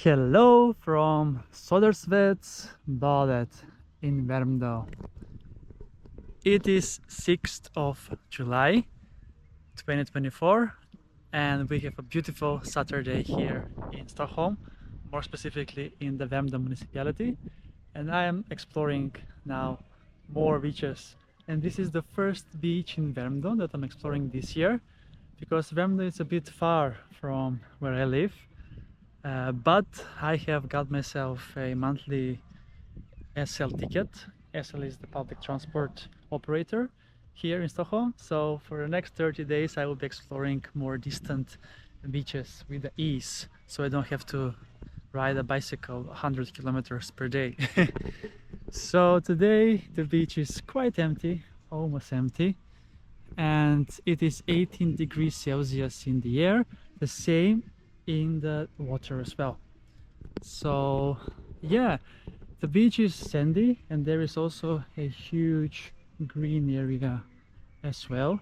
Hello from Södersved, Baltic in Värmdö. It is 6th of July 2024 and we have a beautiful Saturday here in Stockholm, more specifically in the Värmdö municipality, and I am exploring now more beaches, and this is the first beach in Värmdö that I'm exploring this year because Värmdö is a bit far from where I live. But I have got myself a monthly SL ticket. SL is the public transport operator here in Stockholm. So for the next 30 days I will be exploring more distant beaches with the ease, so I don't have to ride a bicycle 100 kilometers per day. So today the beach is quite empty, almost empty, and it is 18 degrees Celsius in the air, the same in the water as well. So yeah, the beach is sandy and there is also a huge green area as well.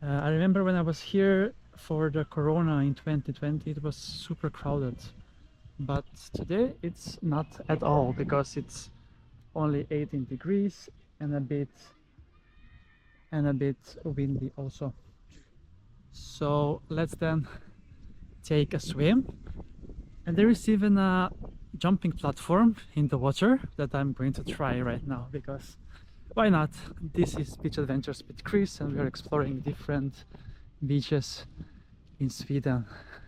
I remember when I was here for the corona in 2020, it was super crowded, but today it's not at all because it's only 18 degrees and a bit windy also. So let's then take a swim, and there is even a jumping platform in the water that I'm going to try right now because why not? This is Beach Adventures with Chris and we are exploring different beaches in Sweden,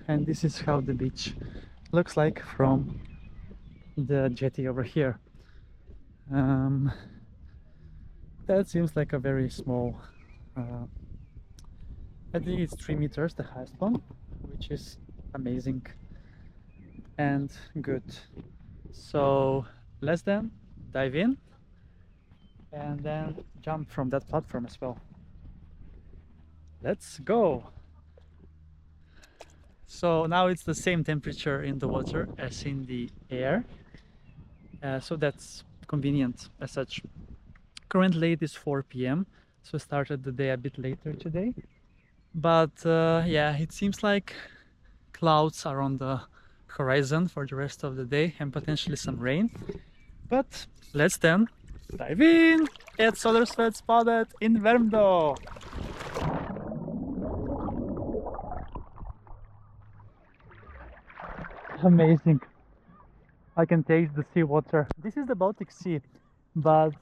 and this is how the beach looks like from the jetty over here. That seems like a very small, I think it's 3 meters, the highest one, which is amazing and good. So let's then dive in and then jump from that platform as well. Let's go. So now it's the same temperature in the water as in the air, so that's convenient as such. Currently it is 4 p.m, so I started the day a bit later today, but yeah, it seems like clouds are on the horizon for the rest of the day and potentially some rain. But let's then dive in at Södersved spotted in Värmdö. Amazing. I can taste the seawater. This is the Baltic Sea, but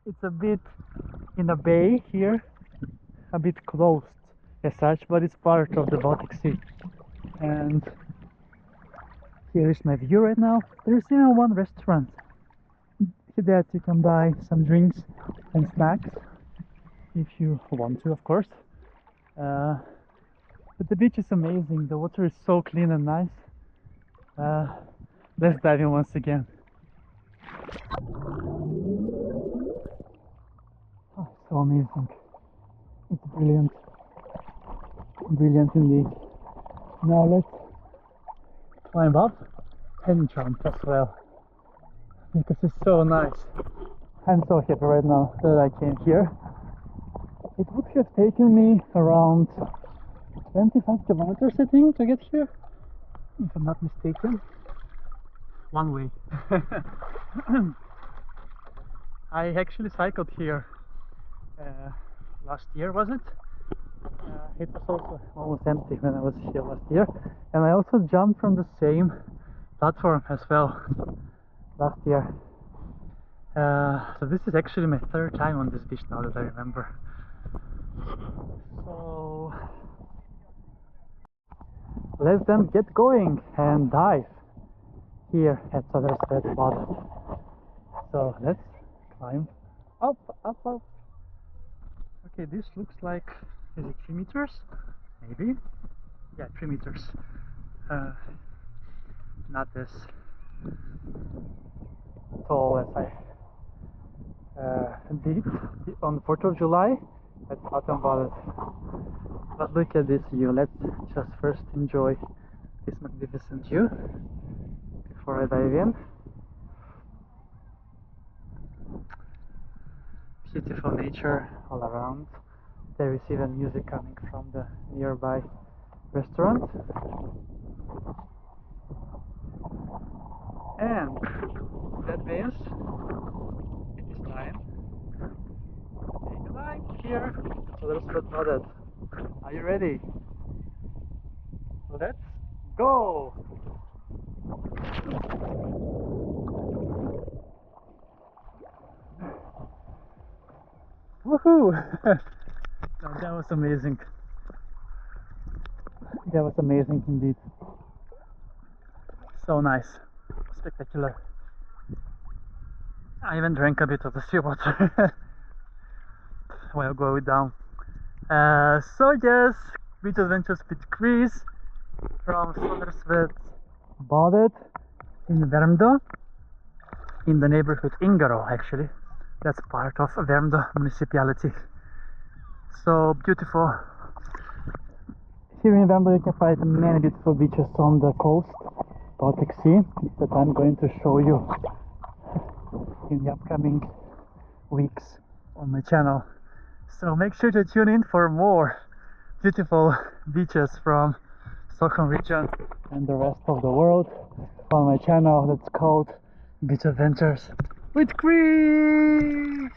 it's a bit in a bay here, a bit closed as such, but it's part of the Baltic Sea. And here is my view right now. There's even one restaurant that you can buy some drinks and snacks if you want to, of course. But the beach is amazing. The water is so clean and nice. Let's dive in once again. Oh, so amazing. It's brilliant. Brilliant indeed. Now let's climb up and jump as well, because it's so nice. I'm so happy right now that I came here. It would have taken me around 25 kilometers, I think, to get here, if I'm not mistaken. One way. I actually cycled here last year, was it? It was also almost empty when I was here last year, and I also jumped from the same platform as well last year. So this is actually my third time on this beach now that I remember. So let's then get going and dive here at Södersved Baltic. So let's climb up, up, up. Okay, this looks like, is it 3 meters? Maybe? Yeah, 3 meters. Not as tall as I did on the 4th of July at Baltic. But look at this view. Let's just first enjoy this magnificent view before I dive in. Beautiful nature all around. There is even music coming from the nearby restaurant. And that means it is time to take a ride here to Södersved Badet. Are you ready? Let's go! Woohoo! No, that was amazing. That was amazing indeed. So nice. Spectacular. I even drank a bit of the seawater while going down. So yes, beach adventures with Chris from Södersved Badet in Värmdö, in the neighborhood Ingaro actually. That's part of Värmdö municipality. So beautiful. Here in Värmdö you can find many beautiful beaches on the coast, Baltic Sea, that I'm going to show you in the upcoming weeks on my channel. So make sure to tune in for more beautiful beaches from Stockholm region and the rest of the world on my channel that's called Beach Adventures with Chris.